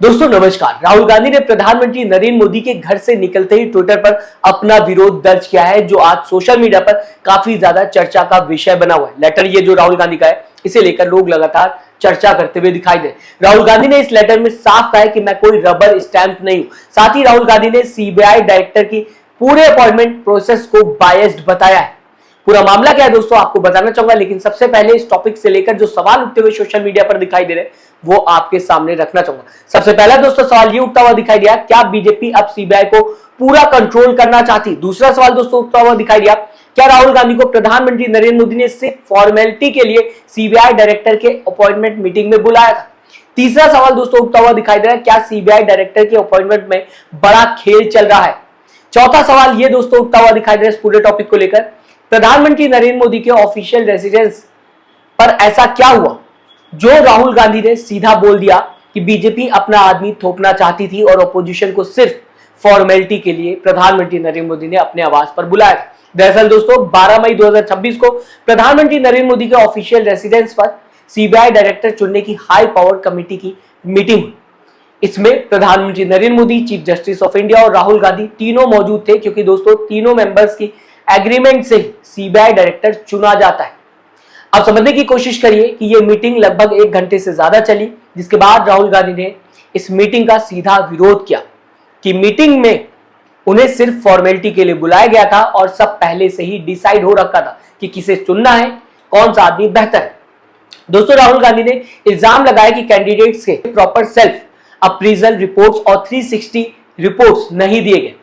दोस्तों नमस्कार। राहुल गांधी ने प्रधानमंत्री नरेंद्र मोदी के घर से निकलते ही ट्विटर पर अपना विरोध दर्ज किया है, जो आज सोशल मीडिया पर काफी ज्यादा चर्चा का विषय बना हुआ है। लेटर ये जो राहुल गांधी का है, इसे लेकर लोग लगातार चर्चा करते हुए दिखाई दे। राहुल गांधी ने इस लेटर में साफ कहा है कि मैं कोई रबर स्टैंप नहीं हूं। साथ ही राहुल गांधी ने सीबीआई डायरेक्टर की पूरे अपॉइंटमेंट प्रोसेस को बायस्ड बताया है। पूरा मामला क्या है दोस्तों, आपको बताना चाहूंगा, लेकिन सबसे पहले इस टॉपिक से लेकर जो सवाल उठते हुए सोशल मीडिया पर दिखाई दे रहे हैं वो आपके सामने रखना चाहूंगा। सबसे पहला दोस्तों सवाल ये उठता हुआ दिखाई दिया, क्या बीजेपी अब सीबीआई को पूरा कंट्रोल करना चाहती? दूसरा सवाल दोस्तों उठता हुआ दिखाई दिया, क्या राहुल गांधी को प्रधानमंत्री नरेंद्र मोदी ने सिर्फ फॉर्मेलिटी के लिए सीबीआई डायरेक्टर के अपॉइंटमेंट मीटिंग में बुलाया था? तीसरा सवाल दोस्तों उठता हुआ दिखाई दे रहा है, क्या सीबीआई डायरेक्टर के अपॉइंटमेंट में बड़ा खेल चल रहा है? चौथा सवाल ये दोस्तों उठता हुआ दिखाई दे रहा है इस पूरे टॉपिक को लेकर, प्रधानमंत्री नरेंद्र मोदी के ऑफिशियल रेसिडेंस पर ऐसा क्या हुआ जो राहुल गांधी ने सीधा बोल दिया कि बीजेपी अपना आदमी थोपना चाहती थी और अपोजिशन को सिर्फ फॉर्मेलिटी के लिए प्रधानमंत्री नरेंद्र मोदी ने अपने आवास पर बुलाया था? दरअसल दोस्तों 12 मई 2026 को प्रधानमंत्री नरेंद्र मोदी के ऑफिशियल रेसिडेंस पर सीबीआई डायरेक्टर चुनने की हाई पावर कमेटी की मीटिंग हुई। इसमें प्रधानमंत्री Narendra Modi, chief justice of India और राहुल गांधी तीनों मौजूद थे, क्योंकि दोस्तों तीनों मेंबर्स की एग्रीमेंट से सीबीआई डायरेक्टर चुना जाता है। अब समझने की कोशिश करिए कि यह मीटिंग लगभग 1 घंटे से ज्यादा चली, जिसके बाद राहुल गांधी ने इस मीटिंग का सीधा विरोध किया कि मीटिंग में उन्हें सिर्फ फॉर्मेलिटी के लिए बुलाया गया था और सब पहले से ही डिसाइड हो रखा था कि किसे चुनना है, कौन सा आदमी बेहतर है। दोस्तों राहुल गांधी ने इल्जाम लगाया कि कैंडिडेट्स के प्रॉपर सेल्फ अप्रीजल रिपोर्ट्स और 360 रिपोर्ट्स नहीं दिए गए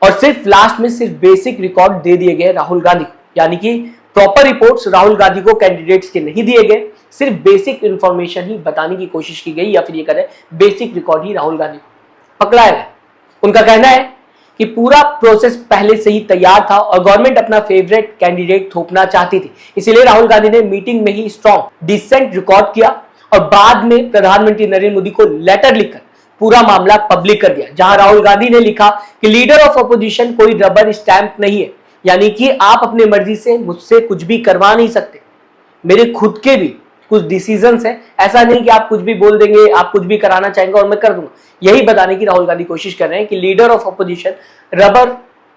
और सिर्फ लास्ट में सिर्फ बेसिक रिकॉर्ड दे दिए गए राहुल गांधी को, यानी कि प्रॉपर रिपोर्ट्स राहुल गांधी को कैंडिडेट्स के नहीं दिए गए, सिर्फ बेसिक इंफॉर्मेशन ही बताने की कोशिश की गई, या फिर ये करें बेसिक रिकॉर्ड ही राहुल गांधी को पकड़ाया गया। उनका कहना है कि पूरा प्रोसेस पहले से ही तैयार था और गवर्नमेंट अपना फेवरेट कैंडिडेट थोपना चाहती थी, इसीलिए राहुल गांधी ने मीटिंग में ही स्ट्रॉन्ग डिसेंट रिकॉर्ड किया और बाद में प्रधानमंत्री नरेंद्र मोदी को लेटर लिखकर पूरा मामला पब्लिक कर दिया, जहां राहुल गांधी ने लिखा कि लीडर ऑफ अपोजिशन कोई रबर स्टैंप नहीं है, यानी कि आप अपने मर्जी से मुझसे कुछ भी करवा नहीं सकते, मेरे खुद के भी कुछ डिसीजंस हैं, ऐसा नहीं कि आप कुछ भी बोल देंगे, आप कुछ भी कराना चाहेंगे और मैं कर दूंगा। यही बताने की राहुल गांधी कोशिश कर रहे हैं कि leader of opposition rubber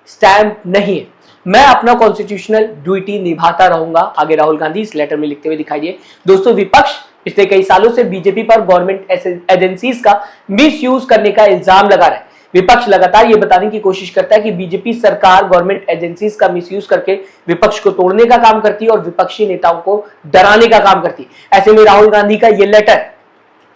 stamp नहीं है, मैं अपना कॉन्स्टिट्यूशनल ड्यूटी निभाता रहूंगा, आगे राहुल गांधी इस लेटर में लिखते हुए दिखाई दिए। दोस्तों विपक्ष पिछले कई सालों से बीजेपी पर गवर्नमेंट एजेंसीज का मिसयूज करने का इल्जाम लगा रहा है। विपक्ष लगातार ये बताने की कोशिश करता है कि बीजेपी सरकार गवर्नमेंट एजेंसीज का मिसयूज करके विपक्ष को तोड़ने का काम करती है और विपक्षी नेताओं को डराने का काम करती है। ऐसे में राहुल गांधी का ये लेटर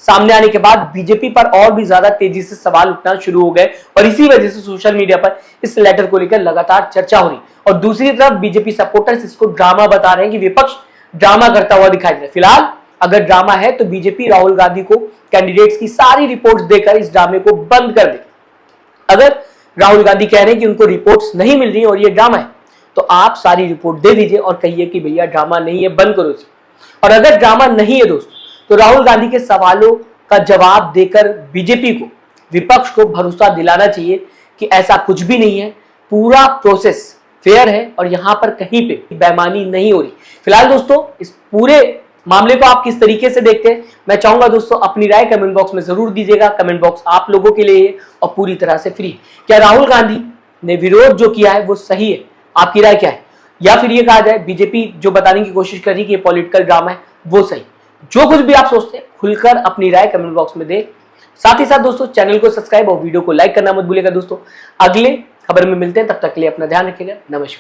सामने आने के बाद बीजेपी पर और भी ज्यादा तेजी से सवाल उठना शुरू हो गए और इसी वजह से सोशल मीडिया पर इस लेटर को लेकर लगातार चर्चा हो रही और दूसरी तरफ बीजेपी सपोर्टर्स इसको ड्रामा बता रहे हैं कि विपक्ष ड्रामा करता हुआ दिखाई दे रहा है। फिलहाल अगर ड्रामा है तो बीजेपी राहुल गांधी को कैंडिडेट्स की सारी रिपोर्ट्स देकर इस ड्रामे को बंद कर दे। अगर राहुल गांधी कह रहे हैं कि उनको रिपोर्ट्स नहीं मिल रही और ये ड्रामा है, तो आप सारी रिपोर्ट दे दीजिए और कहिए कि भैया ड्रामा नहीं है, बंद करो इसे। और अगर ड्रामा नहीं है दोस्तों, तो राहुल गांधी के सवालों का जवाब देकर बीजेपी को, विपक्ष को भरोसा दिलाना चाहिए कि ऐसा कुछ भी नहीं है, पूरा प्रोसेस फेयर है और यहां पर कहीं पे बेईमानी नहीं हो रही। फिलहाल दोस्तों इस पूरे मामले को आप किस तरीके से देखते हैं, मैं चाहूंगा दोस्तों अपनी राय कमेंट बॉक्स में जरूर दीजिएगा। कमेंट बॉक्स आप लोगों के लिए है और पूरी तरह से फ्री है। क्या राहुल गांधी ने विरोध जो किया है वो सही है? आपकी राय क्या है? या फिर ये कहा जाए बीजेपी जो बताने की कोशिश कर रही है कि ये पॉलिटिकल ड्रामा है, वो सही? जो कुछ भी आप सोचते हैं खुलकर अपनी राय कमेंट बॉक्स में दे। साथ ही साथ दोस्तों चैनल को सब्सक्राइब और वीडियो को लाइक करना मत भूलिएगा। दोस्तों अगले खबर में मिलते हैं, तब तक के लिए अपना ध्यान रखिएगा। नमस्कार।